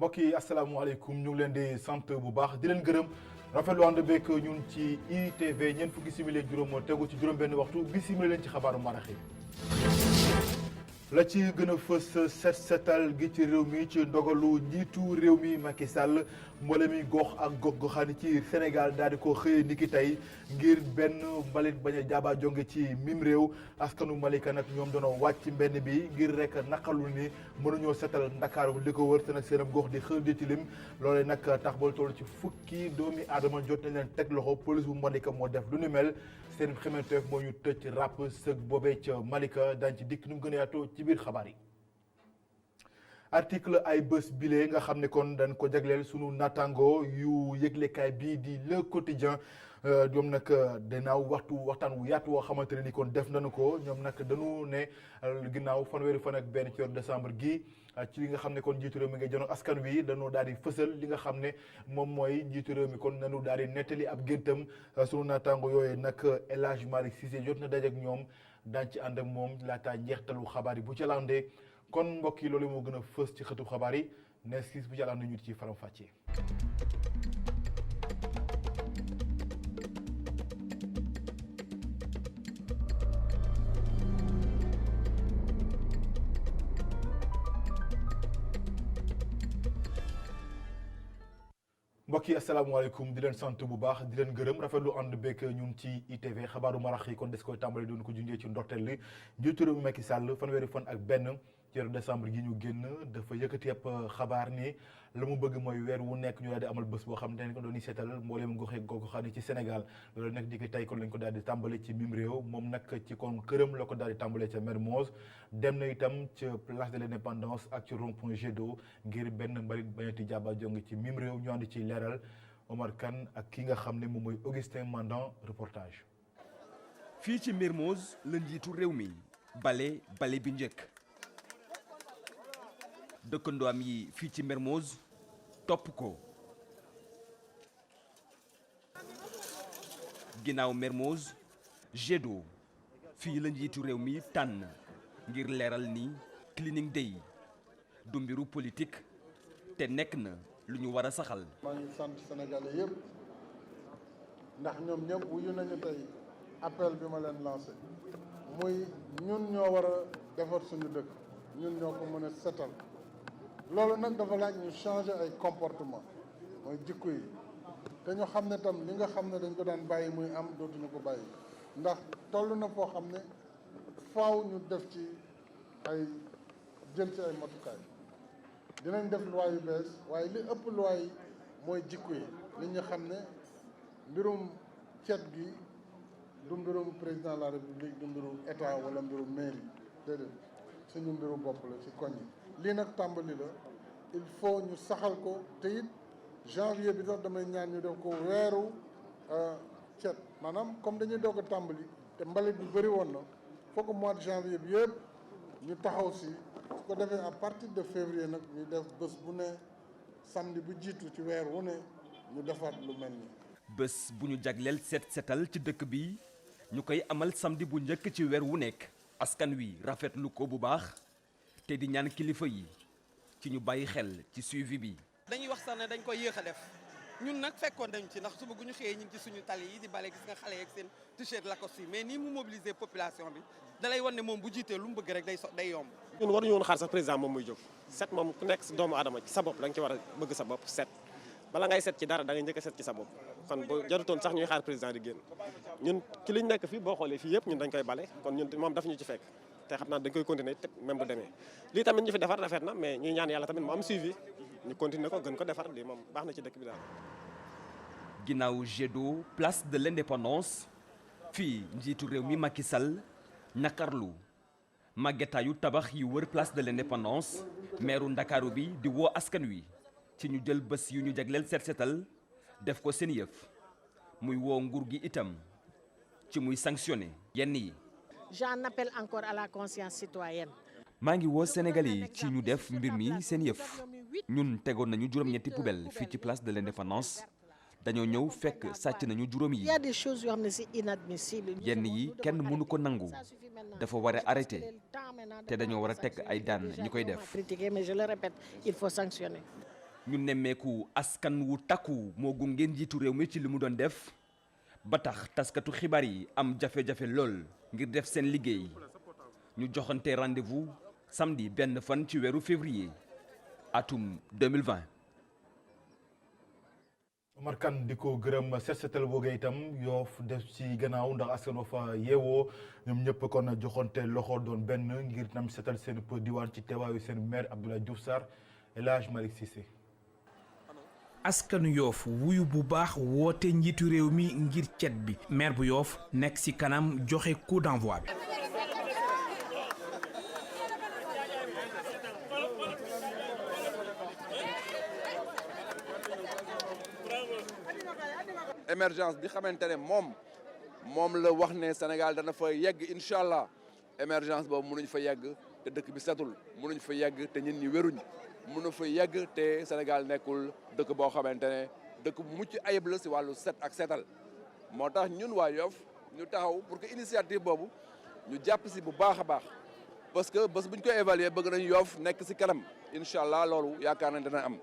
mbokk yi asalaamaaleykum ñu ngi leen di sant bu baax di leen gërëm rafetlu ànd beeg ñun ci ITV ñeent fukki simili ak juróom tegu ci juróom-benn waxtu bi simili leen ci xabaaru marax yi la ci gën a fës set setal gi ci réew mi ci ndogalu njiitu réew mi Macky Sall mboole mi gox ak gox-goxaan ci Sénégal daal di ko xëyee niki tey ngir benn mbalit bañ a jaaba jonge ci mim réew askanu Malika nag ñoom doon wàcc mbenn bi ngir rek naqalu ni mënuñoo setal Ndakaaru li ko wër te nag seen gox di xël di tilim loolee nag tax ba toll ci fukki doomi aadama jot nañ leen teg loxo police bu Malika moo def lu ni mel seen xemanteef moo ñu tëj ràpp sëg boobee ca Malika daañu ci dikk nu mu gën a yaatoo ci biir xabaar yi. article ay bés bile nga xam ne kon dañ ko jagleel sunu naataango yu yëglekaay bii di Le Quotidien ñoom nag dinaaw waxtaan wu yaatu woo xamante ne ni kon def nañu ko ñoom nag dañu ne ginnaaw fanweeri fan ak benn ci weeru décembre gi ci li nga xam ne kon njiitu réew mi ngay jono askan wi dañoo daal di fësal li nga xam ne moom mooy njiitu réew mi kon nañu daal di nettali ab géntam sunu naataango yooyu nag El Hadj Malick Cissé jot na daje ak ñoom daañu ci ànd ak moom laataa njeextalu xabaar yi bu ca landee kon mbokk yi loolu moo gën a fës ci xëtu xabaar yi ne siis bu jàllaan nañu ci faram fàccee. mbokk yi asalaamaaleykum di leen sant bu baax di leen gërëm rafetlu ànd beeg ñun ci ITV xabaaru marax yi kon des koy tàmbali doon ko junjee ci ndorteel li njiitu réew mi Macky Sall fanweeri fan ak benn ci weeru décembre gi ñu génn dafa yëkkati ab xabaar ni la mu bëgg mooy weer wu nekk ñu daal di amal bés boo xam ne ko doon seetal mbooleem goxee goxaan yi ci Sénégal loolu nag di ko tey kon lañ ko daal di tàmbale ci mim réew moom nag ci kon këram la ko daal di tàmbale ca Mermoz dem na itam ca place de l'Indépendance ak ci rond point Jet d'eau ngir benn mbalit bañati jaaba jong ci mim réew ñu andi ci leeral Omar Kane ak ki nga xam ne moom mooy Augustin Mandan reportage. fii ci Mermoz la njiitu réew mi bale bi njëkk dëkkandoo am yi fii ci Mermoz topp ko ginnaaw Mermoz Jet d'eau fii la njiitu réew mi tànn ngir leeral ni cleaning day du mbiru politique te nekk na lu ñu war a saxal. maa ngi sant Sénégalais yëpp ndax ñoom ñëpp wuyu nañu tey appel bi ma leen lancé muy ñun ñoo war a defar suñu dëkk ñun ñoo ko mën a setal loolu nag dafa laaj ñu changer ay comportement mooy jikko yi te ñu xam ne tam li nga xam ne dañ ko daan bàyyi muy am dootuñu ko bàyyi ndax toll na foo xam ne faaw ñu def ci ay jël ci ay matukaay dinañ def loi yu bees waaye li ëpp loi yi mooy jikko yi nit ñi xam ne mbirum cet gi du mbirum président de la république du mbirum état wala mbirum mairie déedéet suñu mbiru bopp la ci koñ yi lii nag tàmbali la il faut ñu saxal ko te it janvier bi sax damay ñaan ñu def ko weeru cet maanaam comme dañuy doog a tàmbali te mbalit bi bëri woon na foog que mois de janvier bi yëpp ñu taxaw si su ko defee à partir de février nag ñu def bés bu ne samedi bu jiitu ci weer wu ne ñu defaat lu mel ni bés bu ñu jagleel setal ci dëkk bi ñu koy amal samedi bu njëkk ci weer wu nekk askan wi rafetlu ko bu baax te di ñaan kilifa yi ci ñu bàyyi xel ci suivi bi. dañuy wax sax ne dañ koy yéex a def ñun nag fekkoon dañ ci ndax suba gu ñu xëyee ñu ngi ci suñu tali yi di bale gis nga xale yeeg seen t-shirt Lacoste yi mais nii mu mobiliser population bi dalay wan ne moom bu jiitee lu mu bëgg rek day yomb. ñun waruñu woon xaar sax président moom muy jóg set moom ku nekk si doomu aadama ci sa bopp da nga ci war a bëgg sa bopp set bala ngay set ci dara da ngay njëkk a set ci sa bopp kon bu jarutoon sax ñuy xaar président di génn ñun ci liñ nekk fii boo xoolee fii yëpp ñun dañ koy bale kon ñun moom daf ñu ci fekk te xam naa dañ koy continuer te même bu demee lii tamit ñu fi defar rafet na mais ñuy ñaan yàlla tamit mu am suivi ñu continuer ko gën ko defar lii moom baax na ci dëkk bi daal. ginnaaw Jet d'eau place de l'Indépendance fii njiitu réew mi Macky Sall nakarlu màggetaayu tabax yi wër place de l'Indépendance meeru Ndakaaru bi di woo askan wi ci ñu jël bés yu ñu jagleel setal def ko seen yëf muy woo nguur gi itam ci muy sanctionné yenn yi. J'en appelle encore à la conscience citoyenne. maa ngi woo Sénégalais yi ci ñu def mbir mi seen yëf ñun tegoon nañu juróom-ñetti poubelle fii ci place de l'Indépendance dañoo ñëw fekk sàcc nañu juróom yi. Il y a des choses yoo xam ne c'est inadmissible. yenn yi kenn mënu ko nangu dafa war a arrêté te dañoo war a teg ay daan ñi koy def. Critiquer mais je le répète il faut sanctionner. ñu nemmeeku askan wu takku moo gunge njiitu réew mi ci li mu doon def ba tax taskatu xibaar yi am jafe-jafe lool ngir def seen liggéey ñu joxante rendez-vous samedi benn fan ci weeru février atum 2020. Omar Kane di ko gërëm set setal boogee itam Yoff def ci gannaaw ndax askan wa fa yeewoo ñoom ñëpp kon joxante loxo doon benn ngir nam setal seen diwaan ci teewaayu seen maire Abdoulaye Diouf Sarr El Hadj Malick Cissé. askanu Yoff wuyu bu baax woote njiitu réew mi ngir cet bi maire bu Yoff nekk ci kanam joxe coup d'envoi bi. émergence bi xamante ne moom la wax ne Sénégal dana fa yegg incha allah émergence boobu mënuñ fa yegg te dëkk bi setul mënuñ fa yegg te nit ñi wéruñ mënu fa yegg te Sénégal nekkul dëkk boo xamante ne dëkk bu mucc ayib la si wàllu set ak setal moo tax ñun waa Yoff ñu taxaw pour que initiative boobu ñu jàpp si bu baax a baax parce que bés bu ñu koy évaluer bëgg nañ Yoff nekk si kanam incha allah loolu yaakaar nañ dana am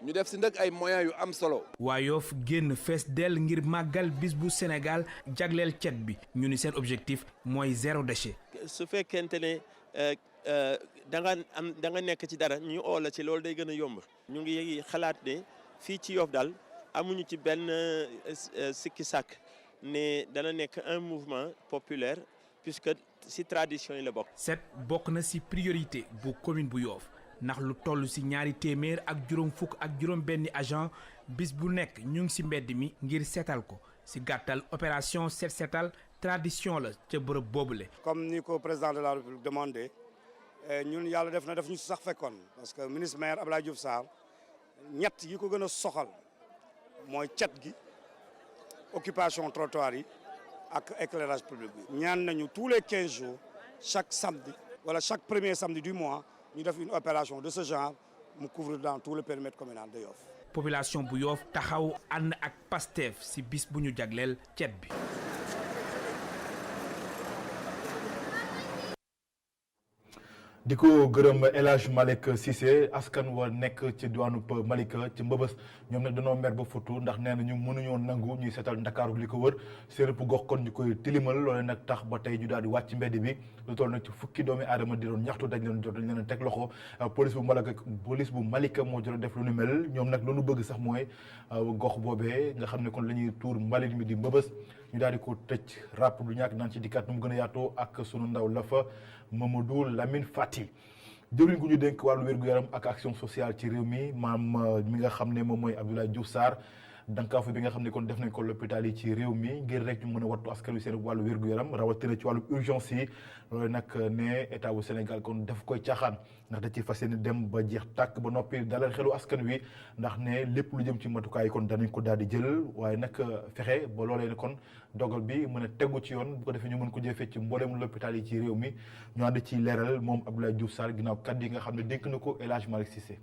ñu def si ndëkk ay moyens yu am solo. waa Yoff génn fees dell ngir màggal bis bu Sénégal jagleel cet bi ñu ni seen objectif mooy zéro déchet. su fekkente ne da nga nekk ci dara ñu oo la ci loolu day gën a yomb. ñu ngi xalaat ne fii ci Yoff daal amuñu ci benn sikki sàkk ne dana nekk un mouvement populaire puisque ci tradition yi la bokk. set bokk na ci priorité bu commune bu Yoff ndax lu toll ci 200 ak juróom fukk ak juróom benni agent bis bu nekk ñu ngi ci mbedd mi ngir seetal ko ci gàttal opération set setal tradition la ca bërëb boobule. comme ni ko président de la République demandé ñun yàlla def na def ñu sax fekkoon parce que ministre maire Abdoulaye Diouf Sarr ñett yi ko gën a soxal mooy cet gi occupation trottoir yi ak éclairage public bi. ñaan nañu tous les 15 jours chaque samedi wala chaque premier samedi du mois ñu def une opération de ce genre mu couvre dans tout le périmètre communal de Yoff. population bu Yoff taxaw ànd ak Pastef ci bis bu ñu jagleel cet bi. di ko gërëm El Hadj Malick Cissé askan wa nekk ci diwaanu Malika ci Mbëbës ñoom nag dañoo mer ba futu ndax nee na ñu mënuñoo nangu ñuy seetal Ndakaaru li ko wër seen gox kon ñu koy tilimal loole nag tax ba tey ñu daal di wàcc mbedd bi lu toll nag ci fukki doomi aadama di doon ñaxtu dañ leen teg loxo police bu Malika moo jot def lu nu mel ñoom nag lu nu bëgg sax mooy gox boobee nga xam ne kon la ñuy tuur mbalit mi di Mbëbës ñu daal di ko tëj ràpp du ñàkk naan ci dikkaat nu mu gën a yaatoo ak sunu ndaw la fa Mamadou Lamine Fati jëwriñ gu ñu dénk wàllu wér-gu-yaram ak action sociale ci réew mi maam mi nga xam ne moom mooy Abdoulaye Diouf Sarr dankaafu bi nga xam ne kon def nañ ko l'hôpital yi ci réew mi ngir rek ñu mën a wattu askan wi seen wàllu wér-gu-yaram rawatina ci wàllu urgence yi loolu nag ne état bu Sénégal kon daf koy caaxaan ndax da ci fas yéene dem ba jeex tàkk ba noppi dalal xelu askan wi ndax ne lépp lu jëm ci matukaay yi kon danañ ko daal di jël waaye nag fexe ba loolee kon dogal bi mën a tegu ci yoon bu ko defee ñu mën ko jëfee ci mboolem l'hôpital yi ci réew mi ñu ànd ci leeral moom Abdoulaye Diouf Sarr ginnaaw kàddu yi nga xam ne dénk na ko El Hadj Malick Cissé.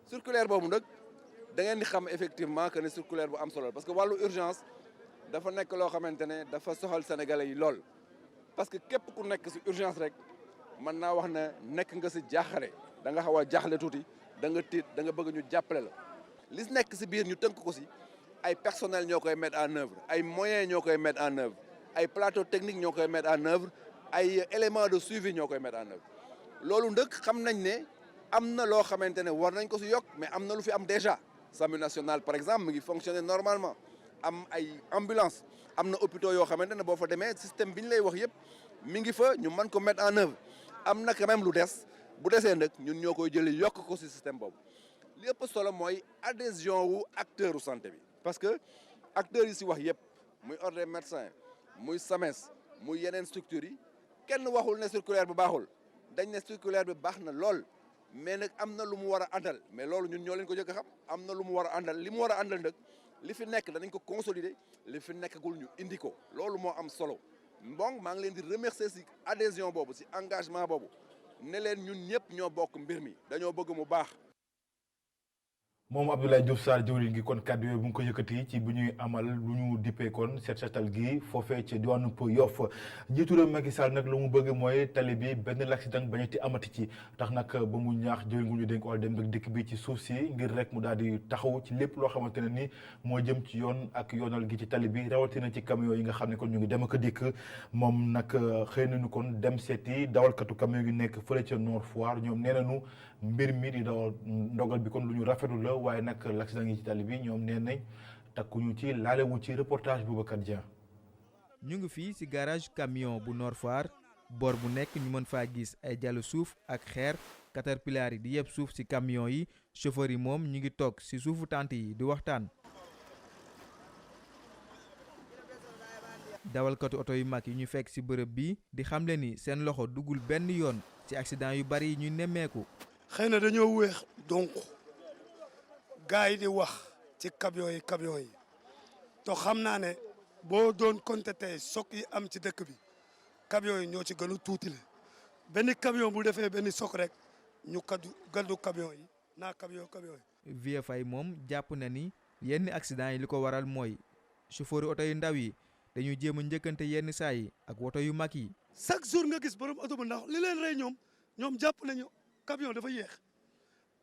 circulaire boobu nag da ngeen di xam effectivement que ne circulaire bu am solo parce que wàllu urgence dafa nekk loo xamante ne dafa soxal sénégalais yi lool parce que képp ku nekk si urgence rek mën naa wax ne nekk nga si jaaxare da nga xaw a jaaxle tuuti da nga tiit da nga bëgg ñu jàppale la li nekk si biir ñu tënk ko si ay personnel ñoo koy mettre en œuvre ay moyens ñoo koy mettre en œuvre ay plateau technique ñoo koy mettre en œuvre ay éléments de suivi ñoo koy mettre en œuvre loolu ndëkk xam nañ ne am na loo xamante ne war nañ ko si yokk mais am na lu fi am déjà SAMU national par exemple mu ngi fonctionner normalement am ay ambulance am na hôpitaux yoo xamante ne boo fa demee système bi ñu lay wax yëpp mi ngi fa ñu mën ko mettre en œuvre am na quand même lu des bu desee nag ñun ñoo koy jëlee yokk ko si système boobu li ëpp solo mooy adhésion wu acteur u santé bi parce que acteurs yi si wax yëpp muy ordre des médecins muy SAMES muy yeneen structures yi kenn waxul ne circulaire bi baaxul dañ ne circulaire bi baax na lool mais nag am na lu mu war a àndal mais loolu ñun ñoo leen ko jëkk a xam am na lu mu war a àndal li mu war a àndal nag li fi nekk danañ ko consolider li fi nekkagul ñu indi ko loolu moo am solo donc maa ngi leen di remercier si adhésion boobu si engagement boobu ne leen ñun ñëpp ñoo bokk mbir mi dañoo bëgg mu baax. moom Abdoulaye Diouf Sarr jëwriñ gi kon kàddu yooyu bu ngi ko yëkkati ci bu ñuy amal lu ñu dippee kon set setal gi foofee ci diwaanu Yoff njiitu réew Macky Sall nag lu mu bëgg mooy tali bi benn l'accident bañati amati ci tax nag ba mu ñaax jëwriñ gu ñu dénk wàllu dem ak dikk bi ci suuf si ngir rek mu daal di taxaw ci lépp loo xamante ne ni moo jëm ci yoon ak yoonal gi ci tali bi rawatina ci camion yi nga xam ne kon ñu ngi dem ak dikk moom nag xëy nañu kon dem seeti dawalkatu camion yu nekk fële ca Nord Foire ñoom nee nañu mbir mi di dawal ndogal bi kon lu ñu rafetlu la waaye nag l'accident yi ci tali bi ñoom nee nañ takkuñu ci laalewu ci reportage Boubacar Dia. ñu ngi fii ci garage camion bu Nord Foire bor bu nekk ñu mën faa gis ay jalu suuf ak xeer caterpillar yi di yeb suuf ci camion yi chauffeur yi moom ñu ngi toog ci suufu tànt yi di waxtaan. dawalkatu oto yu mag yi ñu fekk ci bërëb bi di xamle ni seen loxo duggul benn yoon ci accident yu bari yi ñuy nemmeeku. xëy na dañoo weex donc gars yi di wax ci camion yi to xam naa ne boo doon compter tey choc yi am ci dëkk bi camion yi ñoo ci gën a tuuti la benn camion bu defee benn choc rek ñu gàddu camion yi naa camion yi. Vieux Faye moom jàpp na ni yenn accident yi li ko waral mooy chauffeur oto yu ndaw yi dañuy jéem a njëkkante yenn saa yi ak woto yu mag yi. chaque jour nga gis borom oto bu ndax li leen rey ñoom jàpp nañu camion dafa yéex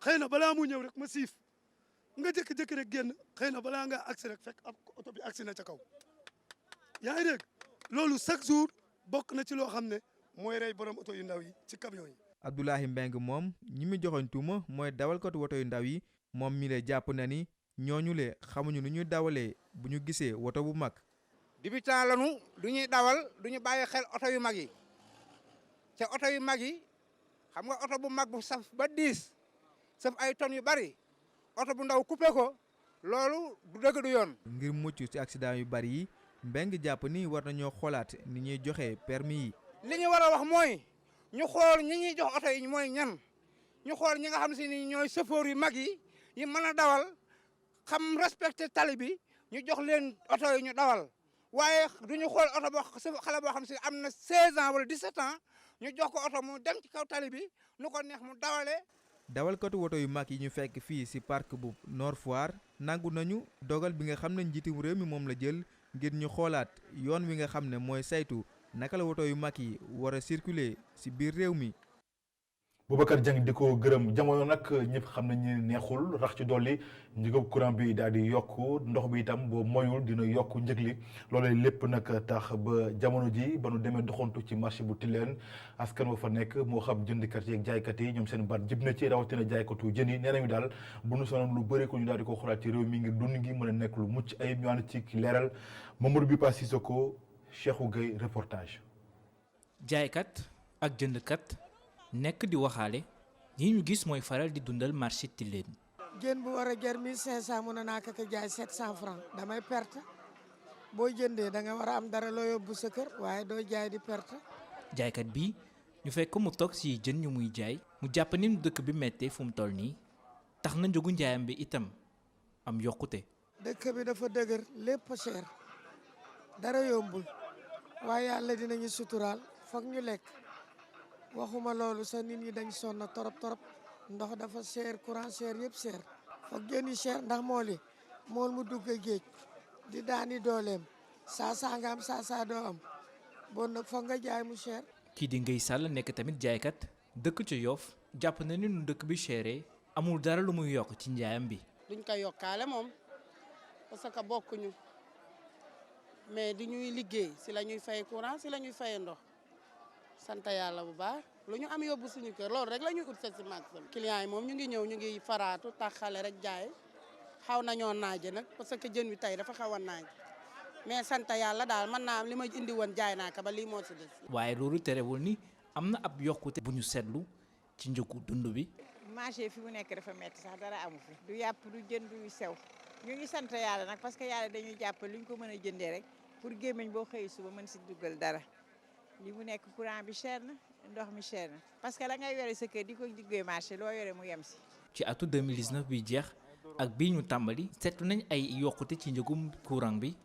xëy na balaa mu ñëw rek ma siif nga jékki-jékki rek génn xëy na balaa nga agsi rek fekk ab oto bi agsi na ca kaw yaa ngi dégg loolu chaque jour bokk na ci loo xam ne mooy rey borom oto yu ndaw yi ci camion yi. Abdoulaye Mbeng moom ñi mu joxoñ tuuma mooy dawalkatu woto yu ndaw yi moom mi le jàpp na ni ñooñu le xamuñu nu ñuy dawalee bu ñu gisee woto bu mag. débutant lañu du ñuy dawal du ñu bàyyi xel oto yu mag yi te oto yu mag yi xam nga oto bu mag bu saf ba 10 saf ay tonnes yu bari oto bu ndaw coupé ko loolu du dëgg du yoon. ngir mucc ci accident yu bari yi Mbeng jàpp ni war nañoo xoolaat ni ñuy joxe permis yi. li ñu war a wax mooy ñu xool ñi ñuy jox oto yi mooy ñan ñu xool ñi nga xam si ni ñooy chauffeur yu mag yi mën a dawal xam respecté tali bi ñu jox leen oto yi ñu dawal waaye du ñu xool oto boo xale boo xam si am na 16 ans wala 17 ans ñu jox ko oto mu dem ci kaw tali bi nu ko neex mu dawalee. dawalkatu woto yu mag yi ñu fekk fii ci parc bu Nord Foire nangu nañu dogal bi nga xam ne njiitum réew mi moom la jël ngir ñu xoolaat yoon wi nga xam ne mooy saytu naka la woto yu mag yi war a circuler ci biir réew mi. Boubacar Dieng di ko gërëm jamono nag ñëpp xam nañ ni neexul rax ci dolli njëgab courant bi daal di yokk ndox bi itam boo moyul dina yokk njëg li loolee lépp nag tax ba jamono ji ba nu demee doxantu ci marché bu Tilène askan wa fa nekk moo xam jëndkat yi ak jaaykat yi ñoom seen baat jib na ci rawatina jaaykatu jën yi nee nañu daal bu nu sonoon lu bëri ko ñu daal di ko xoolaat ci réew mi ngir dund gi mën a nekk lu mucc ayib ñu ànd ci leeral Mamadou Bipa Sissoko Cheikhou Gueye reportage. jaaykat ak jëndkat nekk di waxaale ñi ñu gis mooy faral di dundal marché Tilène. jën bu war a jar 1500 mën naa ko jaay 700 francs damay perte boo jëndee da nga war a am dara loo yóbbu sa kër waaye doo jaay di perte. jaaykat bi ñu fekk mu toog ci jën ñu muy jaay mu jàpp ni dëkk bi méttee fu mu toll nii tax na njëgu njaayam bi itam am yokkute. dëkk bi dafa dëgër lépp cher dara yombul waaye yàlla dinañu suturaal foog ñu lekk. waxuma loolu sa nit ñi dañ sonn torop ndox dafa cher courant cher yëpp cher foog jën yi cher ndax mool mu dugg géej di daani dooleem saa nga am saa doo am bon nag foog nga jaay mu cher. kii di Ngay Sall nekk tamit jaaykat dëkk ci Yoff jàpp na ni nu dëkk bi chéré amul dara lu muy yokk ci njaayam bi. duñ ko yokkaale moom parce que bokkuñu mais di ñuy liggéey si la ñuy fay courant si la ñuy fay ndox. sant yàlla bu baax lu ñu am yóbbu suñu kër loolu rek la ñuy ut si magasin client yi moom ñu ngi ñëw ñu ngi faraatu tax xale rek jaay xaw nañoo naaje nag parce que jën wi tey dafa xaw a naaj mais sant yàlla daal mën naa am li ma indi woon jaay naa ko ba lii moo si des. waaye loolu terewul ni am na ab yokkute bu ñu seetlu ci njëgu dund bi. marché fi mu nekk dafa metti sax dara amu fi du yàpp du jën du sew ñu ngi sant yàlla nag parce que yàlla dañuy jàpp lu ñu ko mën a jëndee rek pour gémmiñ boo xëy suba mën si duggal dara. li mu nekk courant bi cher na ndox mi cher na parce que la ngay yore sa kër di ko diggee marché loo yore mu yem si. ci atu 2019 bi jeex ak bii ñu tàmbali seetlu nañ ay yokkute ci njëgum courant bi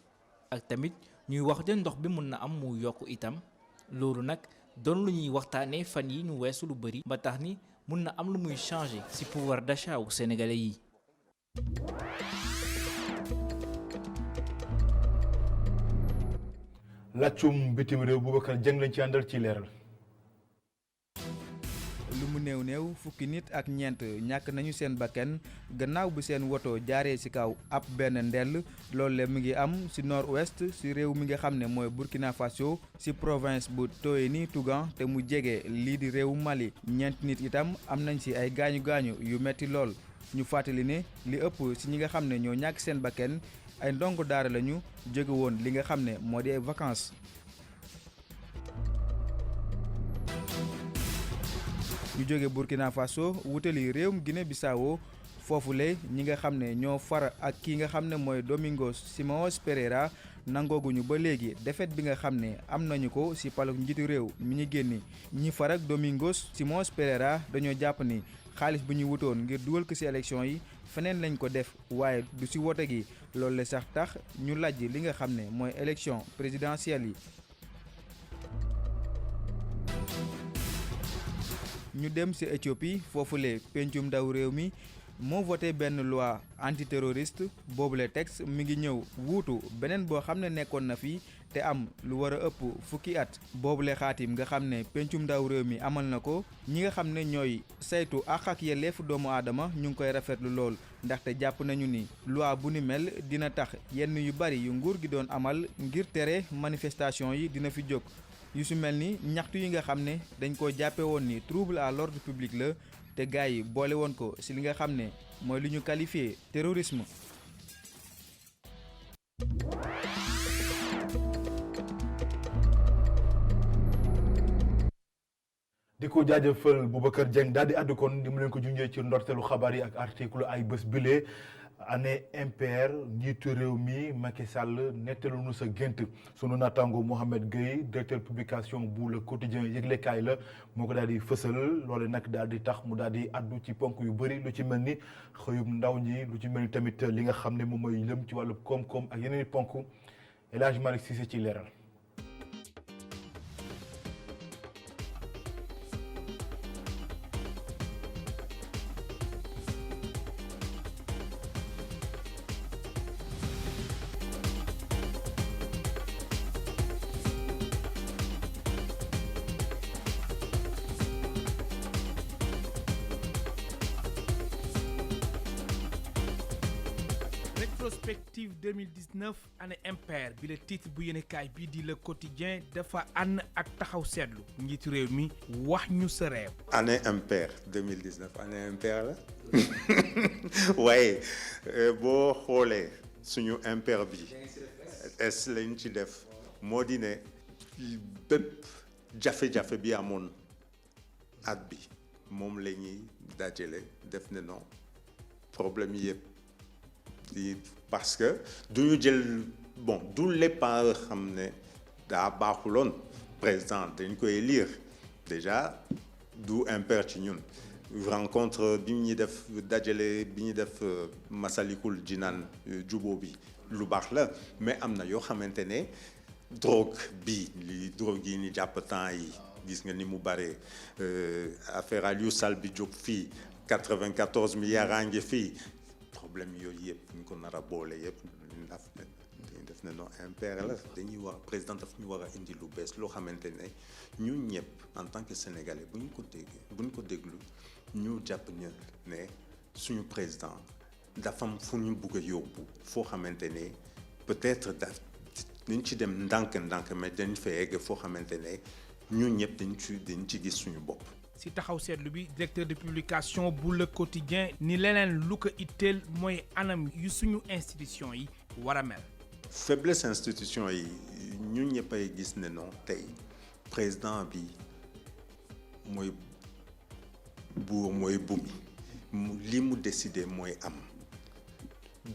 ak tamit ñuy wax de ndox bi mun na am mu yokk itam loolu nag doon lu ñuy waxtaanee fan yi ñu weesu lu bëri ba tax ni mun na am lu muy changer ci pouvoir d'achat wu sénégalais yi. laccum bitim réew Boubacar Dieng lañ ci àndal ci leeral. lu mu néew néew fukki nit ak ñeent ñàkk nañu seen bakkan gannaaw bu seen woto jaaree ci kaw ab benn ndell loolu le mi ngi am ci nord-ouest ci réew mi nga xam ne mooy Burkina Faso ci province bu Toeni Tougan te mu jege lii di réew Mali ñeent nit itam am nañ ci ay gaañu gaañu yu metti lool ñu fàttali ne li ëpp ci ñi nga xam ne ñoo ñàkk seen bakkan ay ndongo daara lañu jóge woon li nga xam ne moo di ay vacances. ñu jóge Burkina Faso wutali réewum Guinée Bissau foofule ñi nga xam ne ñoo far ak ki nga xam ne mooy Domingos Simões Pereira nangooguñu ba léegi défaite bi nga xam ne am nañu ko ci paluk njiitu réew mi ñu génni ñi far ak Domingos Simões Pereira dañoo jàpp ni xaalis bu ñu wutoon ngir dugal ko ci élection yi feneen lañ ko def waaye du ci wote gi loolu la sax tax ñu laaj li nga xam ne mooy élection présidentielle yi. ñu dem ci Éthiopie foofule pencum ndaw réew mi moo voté benn loi antiterroriste boobule texte mi ngi ñëw wuutu beneen boo xam ne nekkoon na fi te am lu war a ëpp fukki at boobule xaatim nga xam ne pencum ndaw réew mi amal na ko ñi nga xam ne ñooy saytu àq ak yelleefu doomu aadama ñu ngi koy rafetlu lool ndaxte jàpp nañu ni loi bu ni mel dina tax yenn yu bari yu nguur gi doon amal ngir tere manifestation yi dina fi jóg. yu su mel ni ñaxtu yi nga xam ne dañ ko jàppe woon ni trouble à l'ordre public la te gars yi boole woon ko ci li nga xam ne mooy li ñu qualifié terrorisme. di ko jaajëfal Boubacar Dieng daal di àddu kon di mu leen ko junjee ci ndorteelu xabaar yi ak article ay bés bile année impaire njiitu réew mi Macky Sall nettalu nu sa gént sunu naataango Mohamed Gueye directeur publication bu Le Quotidien yëglekaay la moo ko daal di fësal loole nag daal di tax mu daal di àddu ci ponk yu bëri lu ci mel ni xëyum ndaw ñi lu ci mel ni tamit li nga xam ne moom mooy lëm ci wàllu koom-koom ak yeneen i ponk El Hadj Malick Cissé ci leeral. Rétrospective 2019 année impaire bi le titre bu yéenekaay bii di Le Quotidien dafa ànd ak taxaw seetlu njiitu réew mi wax ñu sa réew. année impaire 2019 année impaire la waaye boo xoolee suñu impaire bi es lañ ci def moo di ne bépp jafe-jafe bi amoon at bi moom la ñuy dajale def ne non problème yi yëpp. parce que duñu jël bon du lépp a xam ne daa baaxuloon président dañ koy lire déjà du impair ci ñun rencontre bi ñuy def dajale bi ñuy def Masalikul Jinaan jubóo bi lu baax la mais am na yoo xamante ne drogue bi li drogue yi ni jàpp temps yi gis nga ni mu bare affaire Aliou Sall bi jóg fii 94 milliards a ngi fii problème yooyu yëpp ñu ko nar a boole yëpp def na non impair la dañuy wax président daf ñu war a indi lu bees loo xamante ne ñun ñëpp en tant que sénégalais bu ñu ko déglu ñu jàpp ne suñu président dafa am fu ñu bugg a yóbbu foo xamante ne peut-être dañ ci dem ndànk-ndànk mais dañ fa egg foo xamante ne ñun ñëpp dañ ci gis suñu bopp. ci taxaw seetlu bi directeur de publication bu Le Quotidien ni leneen lu ko itteel mooy anam yu suñu institution yi war a mel. faiblesse institution yi ñun ñëppay gis ne non tey président bi mooy buur mooy bumi li mu décidé mooy am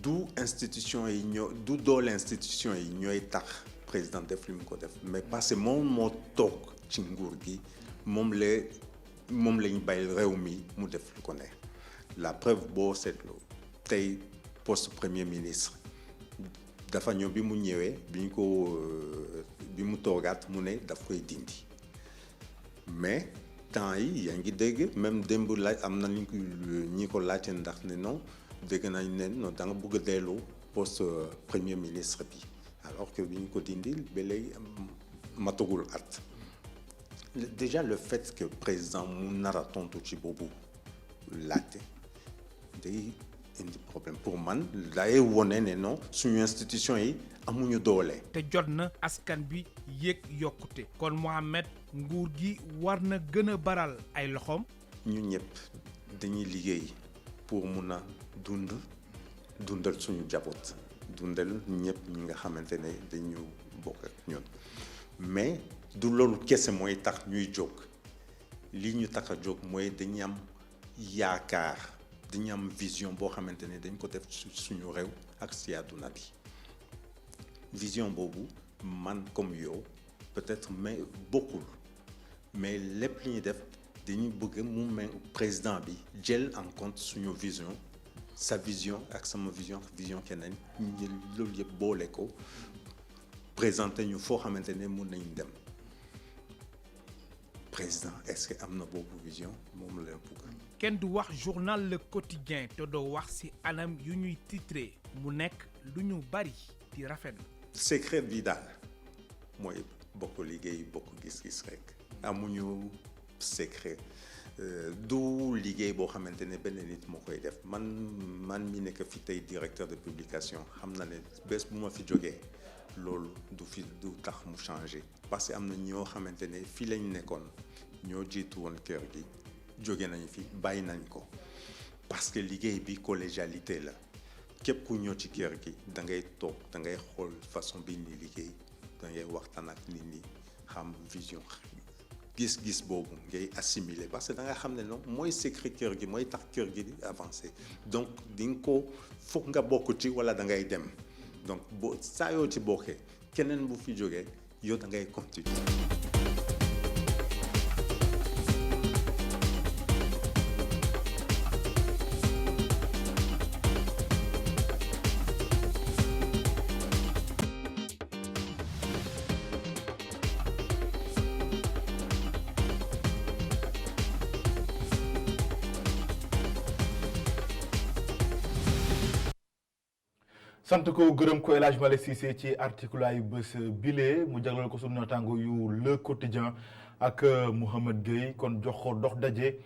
du institution yi du doole institution yi ñooy tax président def li mu ko def mais parce que moom moo toog ci nguur gi moom lañ bàyyi réew mi mu def lu ko neex la preuve boo seetloo tey poste premier ministre dafa ñëw bi mu ñëwee bi mu toogaat mu ne daf koy dindi mais temps yi yaa ngi dégg même démb laaj am na ñi ko laajte ndax ne non dégg nañ ne non da nga bëgg a dellu poste premier ministre bi alors que bi ñu ko dindil ba léegi matagul at déjà le fait que président mu nar a tontu ci boobu laajte day indi problème pour man day wone ne non suñu institution yi amuñu doole. te jot na askan bi yéeg yokkute kon Mohamed nguur gi war na gën a baral ay loxoom. ñun ñëpp dañuy liggéey pour mun a dundal suñu jaboot dundal ñëpp ñi nga xamante ne dañu bokk ak ñun mais du loolu kese mooy tax ñuy jóg li ñu tax a jóg mooy dañu am yaakaar dañu am vision boo xamante ne dañ ko def suñu réew ak si àdduna bi vision boobu man comme yow peut-être mais bokkul mais lépp li ñuy def dañuy bëgg mu mel président bi jël en compte suñu vision sa vision ak sama vision keneen ñu loolu yëpp boole ko présenté ñu foo xamante ne mun nañ dem président est-ce que am na boobu vision moom la bëgg. kenn du wax journal Le Quotidien te doo wax ci anam yu ñuy titré mu nekk lu ñu bari di rafetlu. secret bi daal mooy bokk liggéey bokk gis-gis rek amuñu secret du liggéey boo xamante ne benn nit moo koy def man mi nekk fi tey directeur de publication xam na ne bés bu ma fi jógee loolu du tax mu changer parce que am na ñoo xamante ne fii lañ nekkoon ñoo jiitu woon kër gi jóge nañ fi bàyyi nañ ko parce que liggéey bi collégialité la képp ku ñëw ci kër gi da ngay toog da ngay xool façon bi ni liggéey da ngay waxtaan ak nit ñi xam vision gis-gis boobu ngay assimiler parce que da nga xam ne non mooy secret kër gi mooy tax kër gi di avancer donc di nga ko foog nga bokk ci wala da ngay dem donc boo saa yoo ci bokkee keneen bu fi jógee yow da ngay continuer. sant ko gërëm ko El Hadj Malick Cissé ci article ay bés bile mu jagleel ko sunu naataango yu Le Quotidien ak Mouhamed Gueye kon jox ko dox daje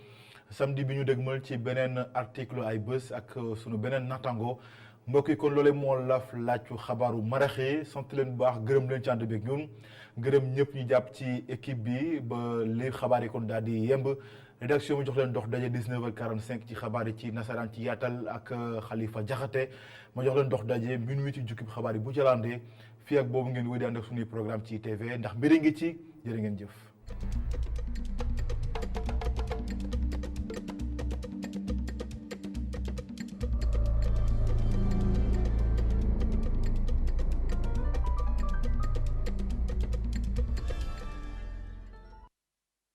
samedi bi ñu dégmal ci beneen article ay bés ak sunu beneen naataango mbokk yi kon loolee moo laf laaju xabaaru maraxi sant leen bu baax gërëm leen ci ànd beeg ñun gërëm ñëpp ñu jàpp ci équipe bi ba li xabaar yi kon daal di yemb rédaction bi jox leen dox daje 19h45 ci xabaar yi ci nasaraan ci yaatal ak Khalifa Diakhaté ma jox leen dox daje minuit ci jukkib xabaar yi bu jëlaandee fii ak boobu ngeen wéy di ànd ak suñuy programme ci TV ndax mbiri ngi ci jërë ngeen jëf.